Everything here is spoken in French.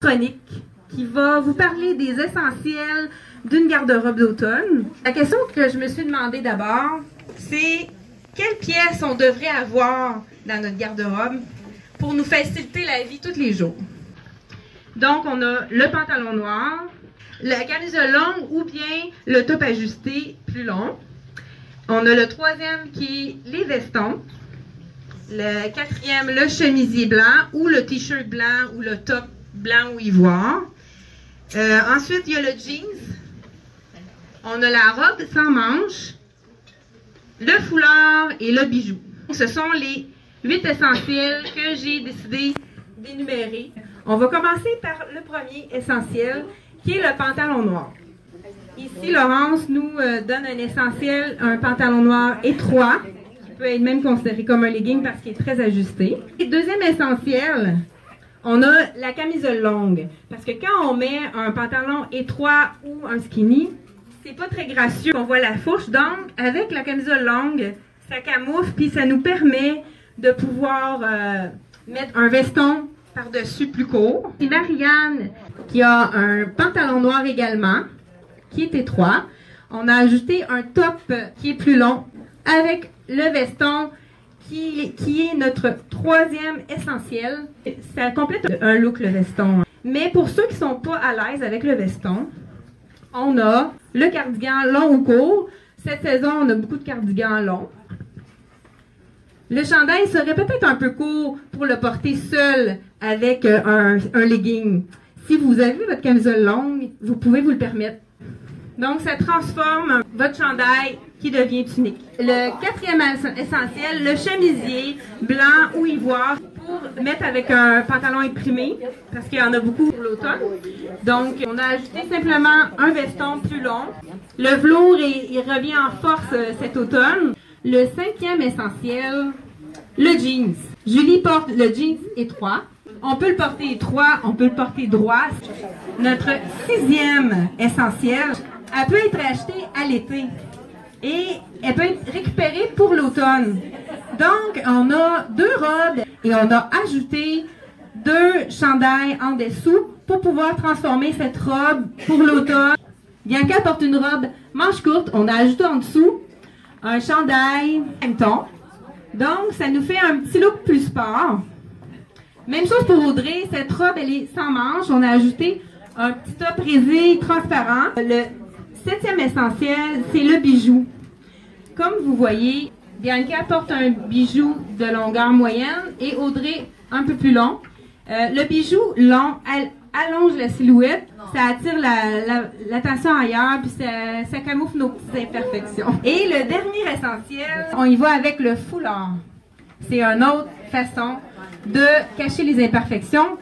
Chronique qui va vous parler des essentiels d'une garde-robe d'automne. La question que je me suis demandé d'abord, c'est quelles pièces on devrait avoir dans notre garde-robe pour nous faciliter la vie tous les jours. Donc, on a le pantalon noir, la camisole longue ou bien le top ajusté plus long. On a le troisième qui est les vestons. Le quatrième, le chemisier blanc ou le t-shirt blanc ou le top blanc ou ivoire. Ensuite, il y a le jeans. On a la robe sans manches, le foulard et le bijou. Ce sont les 8 essentiels que j'ai décidé d'énumérer. On va commencer par le premier essentiel, qui est le pantalon noir. Ici, Laurence nous donne un essentiel, un pantalon noir étroit, qui peut être même considéré comme un legging parce qu'il est très ajusté. Et deuxième essentiel, on a la camisole longue. Parce que quand on met un pantalon étroit ou un skinny, c'est pas très gracieux. On voit la fourche. Donc, avec la camisole longue, ça camoufle puis ça nous permet de pouvoir mettre un veston par-dessus plus court. C'est Marianne qui a un pantalon noir également, qui est étroit. On a ajouté un top qui est plus long avec le veston qui est notre troisième essentiel. Ça complète un look, le veston. Mais pour ceux qui ne sont pas à l'aise avec le veston, on a le cardigan long ou court. Cette saison, on a beaucoup de cardigans longs. Le chandail serait peut-être un peu court pour le porter seul avec un legging. Si vous avez votre camisole longue, vous pouvez vous le permettre. Donc, ça transforme votre chandail qui devient tunique. Le quatrième essentiel, le chemisier blanc ou ivoire pour mettre avec un pantalon imprimé, parce qu'il y en a beaucoup pour l'automne. Donc, on a ajouté simplement un veston plus long. Le velours, il revient en force cet automne. Le cinquième essentiel, le jeans. Julie porte le jeans étroit. On peut le porter étroit, on peut le porter droit. Notre sixième essentiel, elle peut être achetée à l'été et elle peut être récupérée pour l'automne. Donc, on a 2 robes et on a ajouté 2 chandails en dessous pour pouvoir transformer cette robe pour l'automne. Bianca porte une robe manche courte, on a ajouté en dessous un chandail même ton. Donc, ça nous fait un petit look plus sport. Même chose pour Audrey, cette robe, elle est sans manches. On a ajouté un petit top résille transparent. Le 7e essentiel, c'est le bijou. Comme vous voyez, Bianca porte un bijou de longueur moyenne et Audrey un peu plus long. Le bijou long, elle allonge la silhouette, ça attire l'attention ailleurs, puis ça camoufle nos petites imperfections. Et le dernier essentiel, on y va avec le foulard. C'est une autre façon de cacher les imperfections.